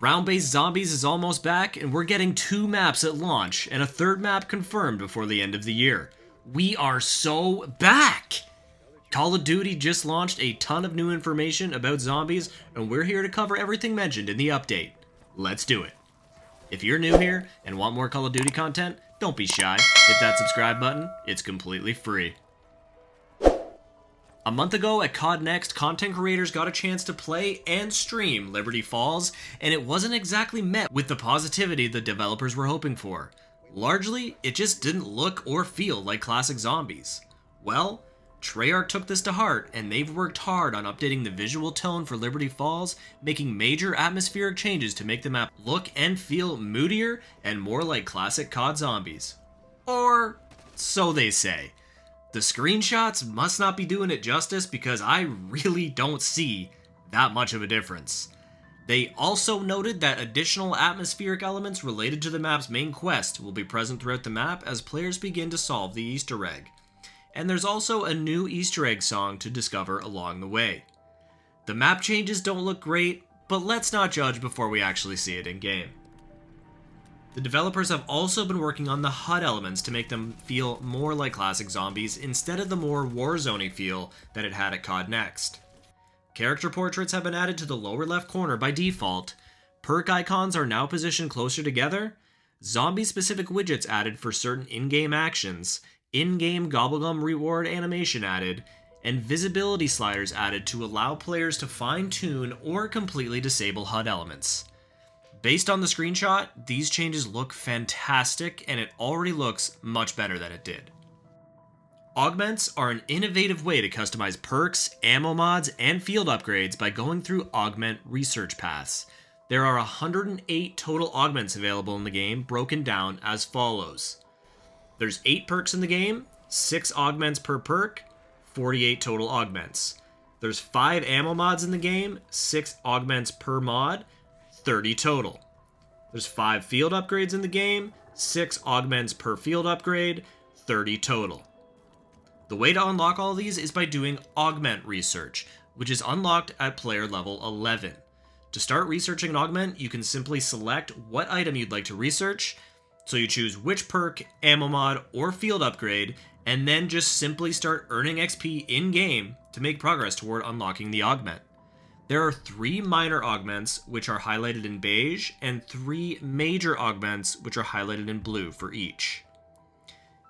Round-based zombies is almost back, and we're getting 2 maps at launch, and a 3rd map confirmed before the end of the year. We are so back! Call of Duty just launched a ton of new information about zombies, and we're here to cover everything mentioned in the update. Let's do it. If you're new here and want more Call of Duty content, don't be shy. Hit that subscribe button, it's completely free. A month ago at COD Next, content creators got a chance to play and stream Liberty Falls, and it wasn't exactly met with the positivity the developers were hoping for. Largely, it just didn't look or feel like classic zombies. Well, Treyarch took this to heart, and they've worked hard on updating the visual tone for Liberty Falls, making major atmospheric changes to make the map look and feel moodier and more like classic COD zombies. Or so they say. The screenshots must not be doing it justice because I really don't see that much of a difference. They also noted that additional atmospheric elements related to the map's main quest will be present throughout the map as players begin to solve the Easter egg. And there's also a new Easter egg song to discover along the way. The map changes don't look great, but let's not judge before we actually see it in game. The developers have also been working on the HUD elements to make them feel more like classic zombies instead of the more Warzone-y feel that it had at COD Next. Character portraits have been added to the lower left corner by default, perk icons are now positioned closer together, zombie-specific widgets added for certain in-game actions, in-game Gobblegum reward animation added, and visibility sliders added to allow players to fine-tune or completely disable HUD elements. Based on the screenshot, these changes look fantastic, and it already looks much better than it did. Augments are an innovative way to customize perks, ammo mods, and field upgrades by going through augment research paths. There are 108 total augments available in the game, broken down as follows. There's 8 perks in the game, 6 augments per perk, 48 total augments. There's 5 ammo mods in the game, 6 augments per mod, 30 total. There's 5 field upgrades in the game, 6 augments per field upgrade, 30 total. The way to unlock all of these is by doing augment research, which is unlocked at player level 11. To start researching an augment, you can simply select what item you'd like to research, so you choose which perk, ammo mod, or field upgrade, and then just simply start earning XP in-game to make progress toward unlocking the augment. There are 3 minor augments, which are highlighted in beige, and 3 major augments, which are highlighted in blue for each.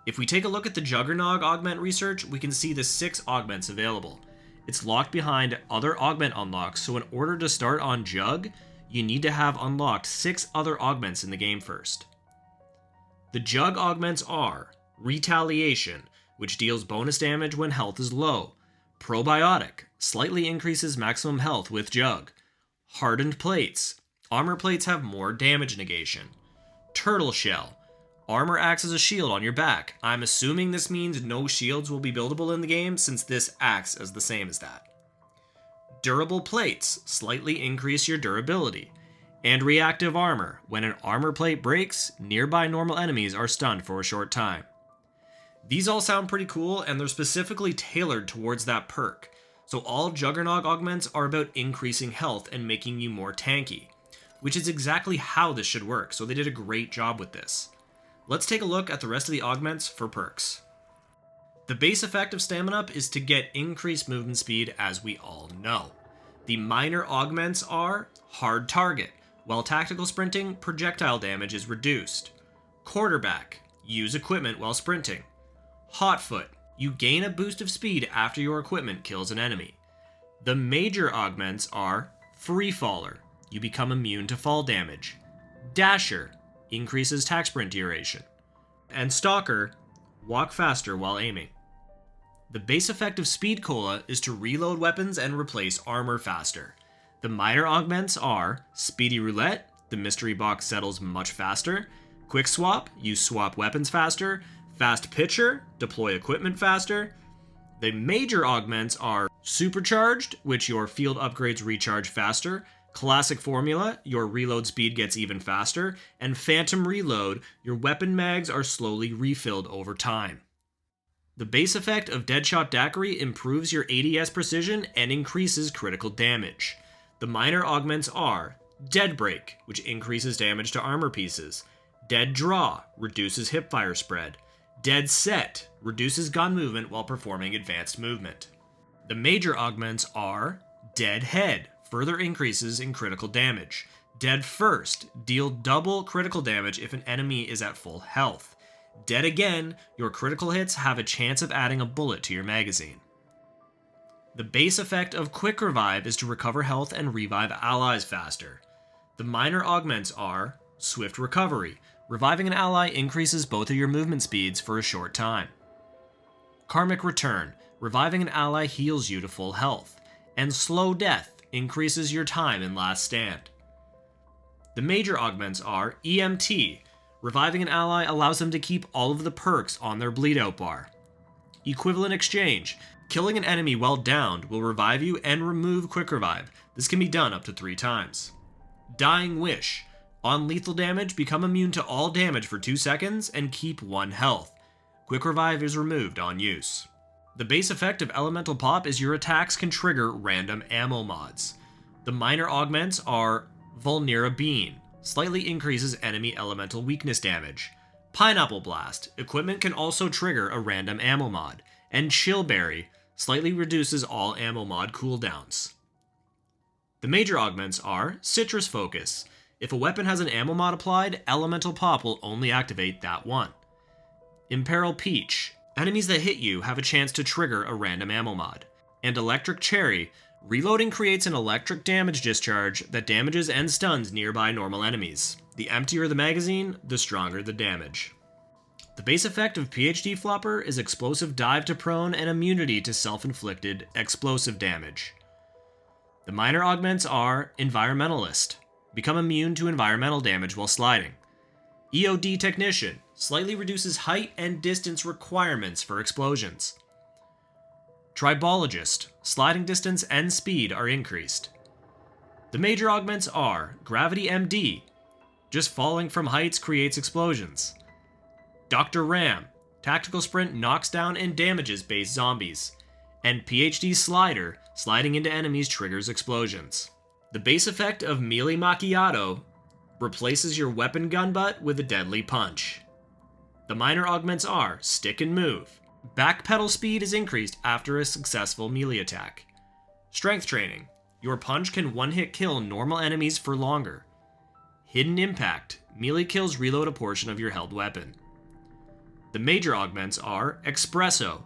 If we take a look at the Juggernog augment research, we can see the 6 augments available. It's locked behind other augment unlocks, so in order to start on Jug, you need to have unlocked 6 other augments in the game first. The Jug augments are Retaliation, which deals bonus damage when health is low. Probiotic, slightly increases maximum health with Jug. Hardened Plates, armor plates have more damage negation. Turtle Shell, armor acts as a shield on your back. I'm assuming this means no shields will be buildable in the game since this acts as the same as that. Durable Plates, slightly increase your durability. And Reactive Armor, when an armor plate breaks, nearby normal enemies are stunned for a short time. These all sound pretty cool, and they're specifically tailored towards that perk. So all Juggernog augments are about increasing health and making you more tanky, which is exactly how this should work, so they did a great job with this. Let's take a look at the rest of the augments for perks. The base effect of Stamina Up is to get increased movement speed, as we all know. The minor augments are Hard Target. While tactical sprinting, projectile damage is reduced. Quarterback, use equipment while sprinting. Hotfoot, you gain a boost of speed after your equipment kills an enemy. The major augments are Freefaller, you become immune to fall damage. Dasher, increases attack sprint duration. And Stalker, walk faster while aiming. The base effect of Speed Cola is to reload weapons and replace armor faster. The minor augments are Speedy Roulette, the mystery box settles much faster. Quick Swap, you swap weapons faster. Fast Pitcher, deploy equipment faster. The major augments are Supercharged, which your field upgrades recharge faster. Classic Formula, your reload speed gets even faster. And Phantom Reload, your weapon mags are slowly refilled over time. The base effect of Deadshot Daiquiri improves your ADS precision and increases critical damage. The minor augments are Dead Break, which increases damage to armor pieces. Dead Draw, reduces hipfire spread. Dead Set, reduces gun movement while performing advanced movement. The major augments are Dead Head, further increases in critical damage. Dead First, deal double critical damage if an enemy is at full health. Dead Again, your critical hits have a chance of adding a bullet to your magazine. The base effect of Quick Revive is to recover health and revive allies faster. The minor augments are Swift Recovery. Reviving an ally increases both of your movement speeds for a short time. Karmic Return. Reviving an ally heals you to full health. And Slow Death increases your time in Last Stand. The major augments are EMT. Reviving an ally allows them to keep all of the perks on their bleed out bar. Equivalent Exchange. Killing an enemy while downed will revive you and remove Quick Revive. This can be done up to 3 times. Dying Wish. On lethal damage, become immune to all damage for 2 seconds and keep 1 health. Quick Revive is removed on use. The base effect of Elemental Pop is your attacks can trigger random ammo mods. The minor augments are Vulnera Bean. Slightly increases enemy elemental weakness damage. Pineapple Blast. Equipment can also trigger a random ammo mod. And Chillberry. Slightly reduces all ammo mod cooldowns. The major augments are Citrus Focus. If a weapon has an ammo mod applied, Elemental Pop will only activate that one. Imperil Peach. Enemies that hit you have a chance to trigger a random ammo mod. And Electric Cherry. Reloading creates an electric damage discharge that damages and stuns nearby normal enemies. The emptier the magazine, the stronger the damage. The base effect of PhD Flopper is Explosive Dive to Prone and immunity to self-inflicted explosive damage. The minor augments are Environmentalist. Become immune to environmental damage while sliding. EOD Technician. Slightly reduces height and distance requirements for explosions. Tribologist. Sliding distance and speed are increased. The major augments are Gravity MD. Just falling from heights creates explosions. Dr. Ram. Tactical Sprint knocks down and damages base zombies. And PhD Slider. Sliding into enemies triggers explosions. The base effect of Melee Macchiato replaces your weapon gun butt with a deadly punch. The minor augments are Stick and Move. Backpedal speed is increased after a successful melee attack. Strength Training. Your punch can one-hit kill normal enemies for longer. Hidden Impact. Melee kills reload a portion of your held weapon. The major augments are Espresso.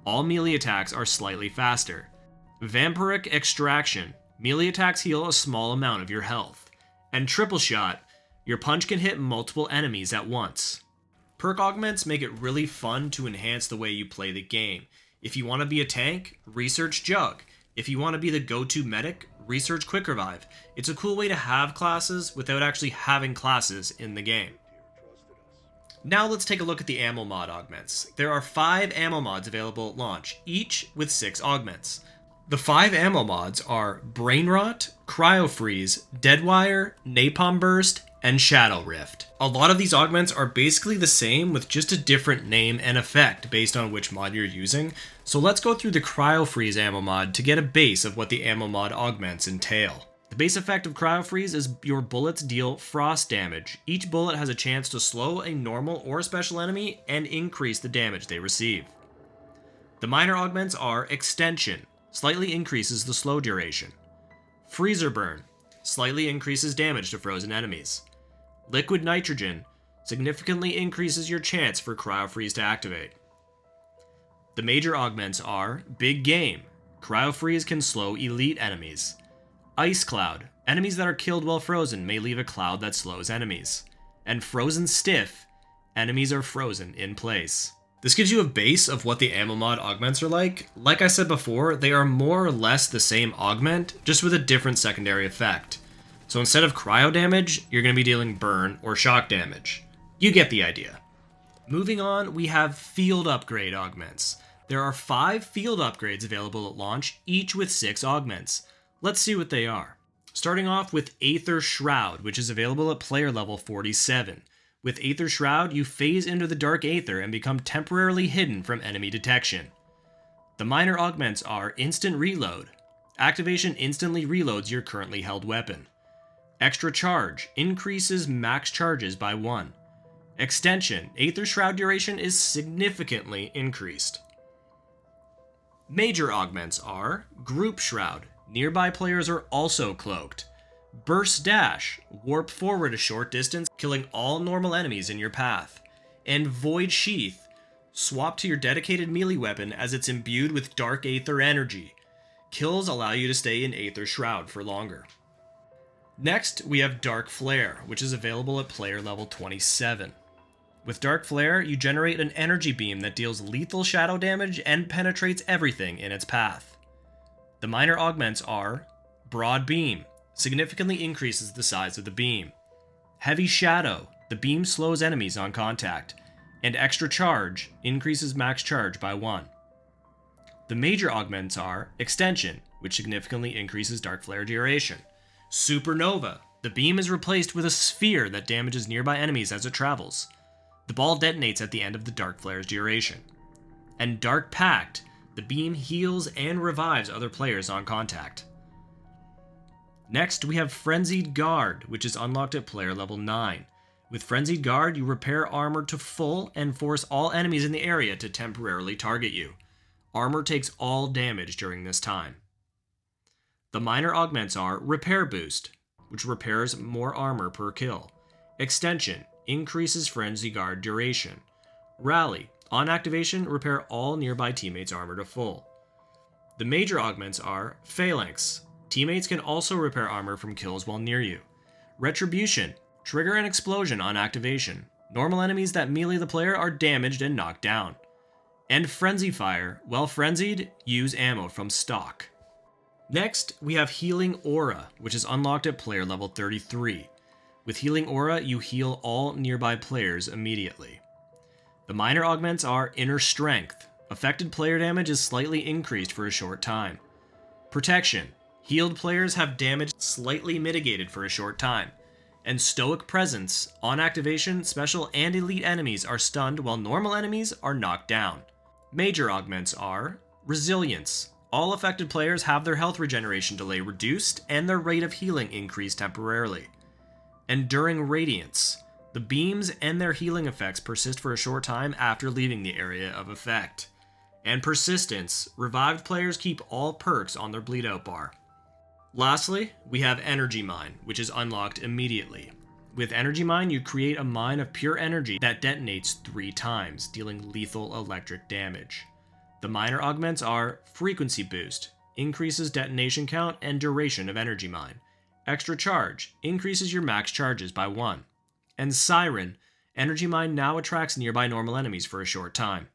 All melee attacks are slightly faster. Vampiric Extraction. Melee attacks heal a small amount of your health. And Triple Shot. Your punch can hit multiple enemies at once. Perk Augments make it really fun to enhance the way you play the game. If you want to be a tank, research Jug. If you want to be the go-to medic, research Quick Revive. It's a cool way to have classes without actually having classes in the game. Now let's take a look at the ammo mod augments. There are 5 ammo mods available at launch, each with 6 augments. The 5 ammo mods are Brain Rot, Cryo Freeze, Deadwire, Napalm Burst, and Shadow Rift. A lot of these augments are basically the same with just a different name and effect based on which mod you're using, so let's go through the Cryo Freeze ammo mod to get a base of what the ammo mod augments entail. The base effect of Cryo Freeze is your bullets deal frost damage. Each bullet has a chance to slow a normal or special enemy and increase the damage they receive. The minor augments are Extension. Slightly increases the slow duration. Freezer Burn. Slightly increases damage to frozen enemies. Liquid Nitrogen. Significantly increases your chance for Cryo Freeze to activate. The major augments are Big Game. Cryo Freeze can slow elite enemies. Ice Cloud. Enemies that are killed while frozen may leave a cloud that slows enemies. And Frozen Stiff. Enemies are frozen in place. This gives you a base of what the ammo mod augments are like. Like I said before, they are more or less the same augment, just with a different secondary effect. So instead of cryo damage, you're going to be dealing burn or shock damage. You get the idea. Moving on, we have field upgrade augments. There are 5 field upgrades available at launch, each with 6 augments. Let's see what they are. Starting off with Aether Shroud, which is available at player level 47. With Aether Shroud, you phase into the Dark Aether and become temporarily hidden from enemy detection. The minor augments are Instant Reload. Activation instantly reloads your currently held weapon. Extra Charge increases max charges by 1. Extension, Aether Shroud duration is significantly increased. Major augments are Group Shroud, nearby players are also cloaked. Burst Dash, warp forward a short distance, killing all normal enemies in your path. And Void Sheath, swap to your dedicated melee weapon as it's imbued with Dark Aether energy. Kills allow you to stay in Aether Shroud for longer. Next, we have Dark Flare, which is available at player level 27. With Dark Flare, you generate an energy beam that deals lethal shadow damage and penetrates everything in its path. The minor augments are Broad Beam, significantly increases the size of the beam. Heavy Shadow, the beam slows enemies on contact. And Extra Charge, increases max charge by 1. The major augments are Extension, which significantly increases Dark Flare duration. Supernova, the beam is replaced with a sphere that damages nearby enemies as it travels. The ball detonates at the end of the Dark Flare's duration. And Dark Pact, the beam heals and revives other players on contact. Next, we have Frenzied Guard, which is unlocked at player level 9. With Frenzied Guard, you repair armor to full and force all enemies in the area to temporarily target you. Armor takes all damage during this time. The minor augments are Repair Boost, which repairs more armor per kill. Extension, increases Frenzy Guard duration. Rally, on activation, repair all nearby teammates' armor to full. The major augments are Phalanx, teammates can also repair armor from kills while near you. Retribution, trigger an explosion on activation. Normal enemies that melee the player are damaged and knocked down. And Frenzy Fire, while frenzied, use ammo from stock. Next, we have Healing Aura, which is unlocked at player level 33. With Healing Aura, you heal all nearby players immediately. The minor augments are Inner Strength. Affected player damage is slightly increased for a short time. Protection, healed players have damage slightly mitigated for a short time. And Stoic Presence, on activation, special and elite enemies are stunned while normal enemies are knocked down. Major augments are Resilience. All affected players have their health regeneration delay reduced and their rate of healing increased temporarily. Enduring Radiance. The beams and their healing effects persist for a short time after leaving the area of effect. And Persistence. Revived players keep all perks on their bleed out bar. Lastly, we have Energy Mine, which is unlocked immediately. With Energy Mine, you create a mine of pure energy that detonates 3 times, dealing lethal electric damage. The minor augments are Frequency Boost, increases detonation count and duration of Energy Mine. Extra Charge, increases your max charges by 1. And Siren, Energy Mine now attracts nearby normal enemies for a short time.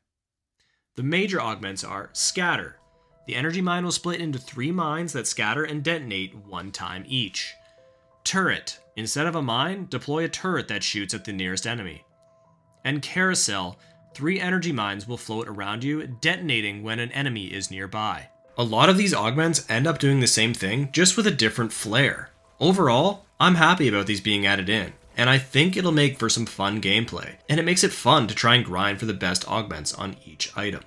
The major augments are Scatter. The Energy Mine will split into 3 mines that scatter and detonate 1 time each. Turret, instead of a mine, deploy a turret that shoots at the nearest enemy. And Carousel, 3 energy mines will float around you, detonating when an enemy is nearby. A lot of these augments end up doing the same thing, just with a different flair. Overall, I'm happy about these being added in, and I think it'll make for some fun gameplay, and it makes it fun to try and grind for the best augments on each item.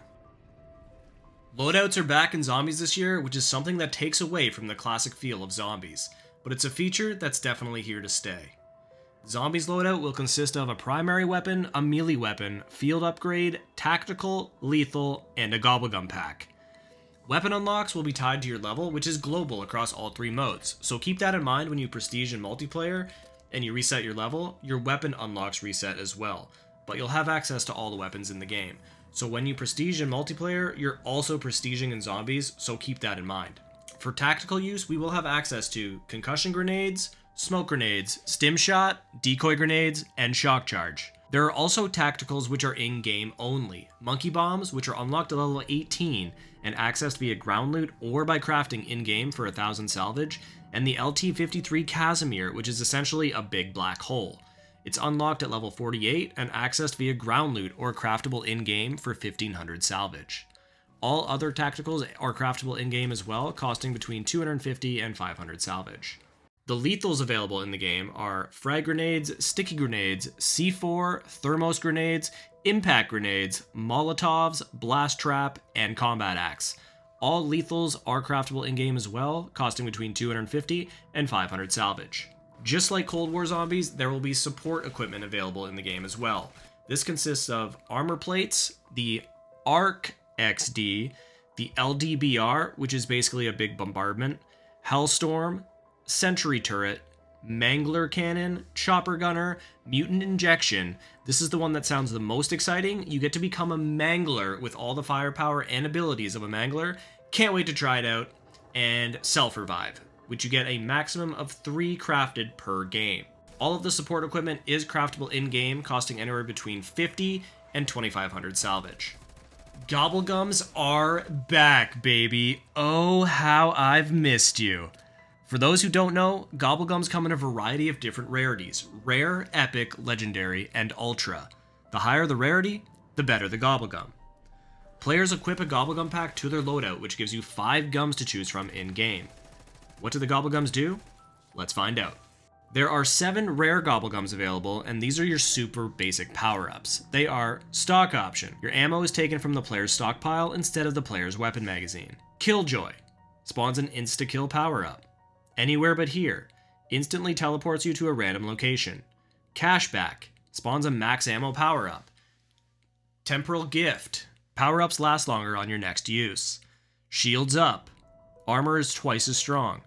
Loadouts are back in Zombies this year, which is something that takes away from the classic feel of Zombies, but it's a feature that's definitely here to stay. Zombies loadout will consist of a primary weapon, a melee weapon, field upgrade, tactical, lethal, and a Gobblegum pack. Weapon unlocks will be tied to your level, which is global across all 3 modes, so keep that in mind when you prestige in multiplayer and you reset your level, your weapon unlocks reset as well, but you'll have access to all the weapons in the game. So when you prestige in multiplayer, you're also prestiging in Zombies, so keep that in mind. For tactical use, we will have access to concussion grenades, smoke grenades, stim shot, decoy grenades, and shock charge. There are also tacticals which are in-game only. Monkey bombs, which are unlocked at level 18 and accessed via ground loot or by crafting in-game for 1000 salvage, and the LT-53 Casimir, which is essentially a big black hole. It's unlocked at level 48 and accessed via ground loot or craftable in-game for 1500 salvage. All other tacticals are craftable in-game as well, costing between 250 and 500 salvage. The lethals available in the game are frag grenades, sticky grenades, C4, thermos grenades, impact grenades, molotovs, blast trap, and combat axe. All lethals are craftable in-game as well, costing between 250 and 500 salvage. Just like Cold War zombies, there will be support equipment available in the game as well. This consists of armor plates, the Arc XD, the LDBR, which is basically a big bombardment, Hellstorm, Sentry Turret, Mangler Cannon, Chopper Gunner, Mutant Injection. This is the one that sounds the most exciting. You get to become a Mangler with all the firepower and abilities of a Mangler. Can't wait to try it out. And Self-Revive, which you get a maximum of 3 crafted per game. All of the support equipment is craftable in-game, costing anywhere between 50 and 2,500 salvage. Gobblegums are back, baby. Oh, how I've missed you. For those who don't know, Gobblegums come in a variety of different rarities: rare, epic, legendary, and ultra. The higher the rarity, the better the Gobblegum. Players equip a Gobblegum pack to their loadout, which gives you 5 gums to choose from in-game. What do the Gobblegums do? Let's find out. There are 7 rare Gobblegums available, and these are your super basic power-ups. They are Stock Option. Your ammo is taken from the player's stockpile instead of the player's weapon magazine. Killjoy. Spawns an insta-kill power-up. Anywhere But Here. Instantly teleports you to a random location. Cashback. Spawns a max ammo power-up. Temporal Gift. Power-ups last longer on your next use. Shields Up. Armor is twice as strong.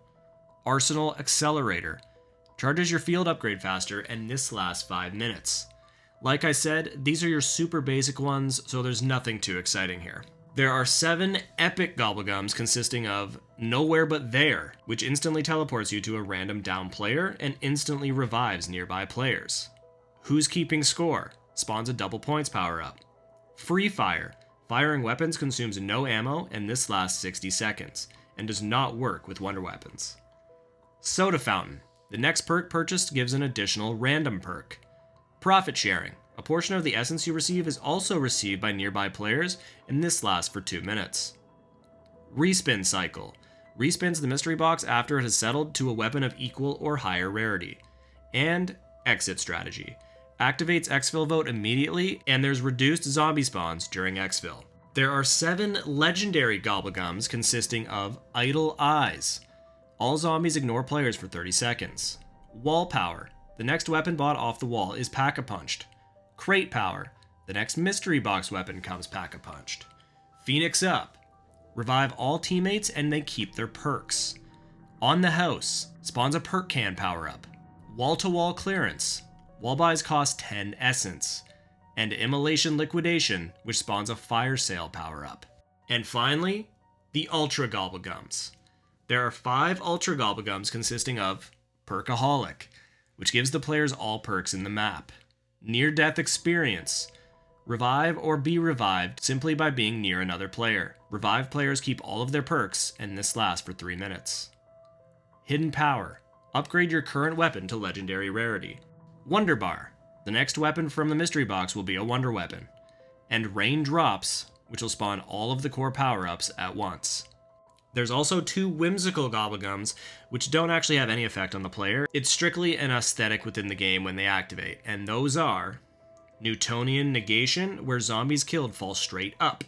Arsenal Accelerator. Charges your field upgrade faster, and this lasts 5 minutes. Like I said, these are your super basic ones, so there's nothing too exciting here. There are 7 epic Gobblegums consisting of Nowhere But There, which instantly teleports you to a random down player and instantly revives nearby players. Who's Keeping Score? Spawns a double points power-up. Free Fire. Firing weapons consumes no ammo, and this lasts 60 seconds, and does not work with wonder weapons. Soda Fountain. The next perk purchased gives an additional random perk. Profit Sharing. A portion of the essence you receive is also received by nearby players, and this lasts for 2 minutes. Respin Cycle. Respins the mystery box after it has settled to a weapon of equal or higher rarity. And Exit Strategy. Activates exfil vote immediately, and there's reduced zombie spawns during exfil. There are 7 legendary Gobblegums consisting of Idle Eyes. All zombies ignore players for 30 seconds. Wall Power. The next weapon bought off the wall is Pack-a-Punched. Crate Power. The next mystery box weapon comes Pack-a-Punched. Phoenix Up. Revive all teammates and they keep their perks. On the House. Spawns a perk can power-up. Wall-to-wall Clearance. Wall buys cost 10 essence. And Immolation Liquidation, which spawns a fire sale power-up. And finally, the Ultra Gobblegums. There are 5 Ultra Gobblegums consisting of Perkaholic, which gives the players all perks in the map. Near-Death Experience. Revive or be revived simply by being near another player. Revived players keep all of their perks, and this lasts for 3 minutes. Hidden Power. Upgrade your current weapon to legendary rarity. Wonder Bar. The next weapon from the mystery box will be a wonder weapon. And Rain Drops, which will spawn all of the core power-ups at once. There's also 2 whimsical Gobblegums, which don't actually have any effect on the player. It's strictly an aesthetic within the game when they activate, and those are Newtonian Negation, where zombies killed fall straight up,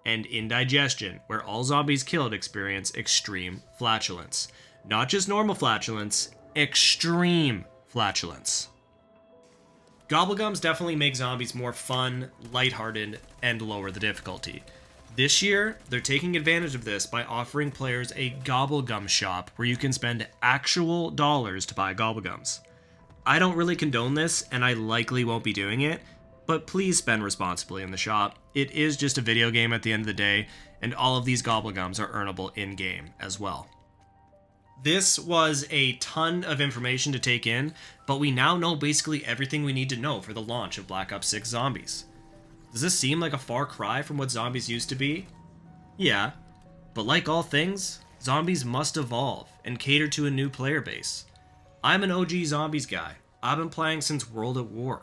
and Indigestion, where all zombies killed experience extreme flatulence. Not just normal flatulence, extreme flatulence. Gobblegums definitely make zombies more fun, lighthearted, and lower the difficulty. This year, they're taking advantage of this by offering players a Gobblegum shop where you can spend actual dollars to buy Gobblegums. I don't really condone this, and I likely won't be doing it, but please spend responsibly in the shop. It is just a video game at the end of the day, and all of these Gobblegums are earnable in-game as well. This was a ton of information to take in, but we now know basically everything we need to know for the launch of Black Ops 6 Zombies. Does this seem like a far cry from what zombies used to be? Yeah, but like all things, zombies must evolve and cater to a new player base. I'm an OG Zombies guy. I've been playing since World at War.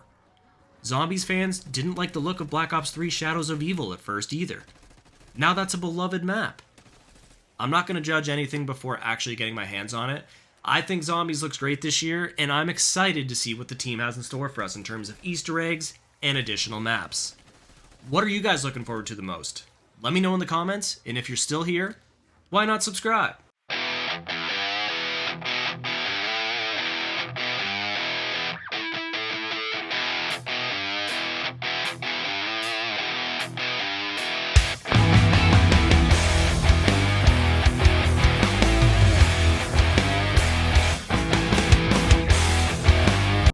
Zombies fans didn't like the look of Black Ops 3 Shadows of Evil at first either. Now that's a beloved map. I'm not going to judge anything before actually getting my hands on it. I think Zombies looks great this year, and I'm excited to see what the team has in store for us in terms of Easter eggs and additional maps. What are you guys looking forward to the most? Let me know in the comments, and if you're still here, why not subscribe?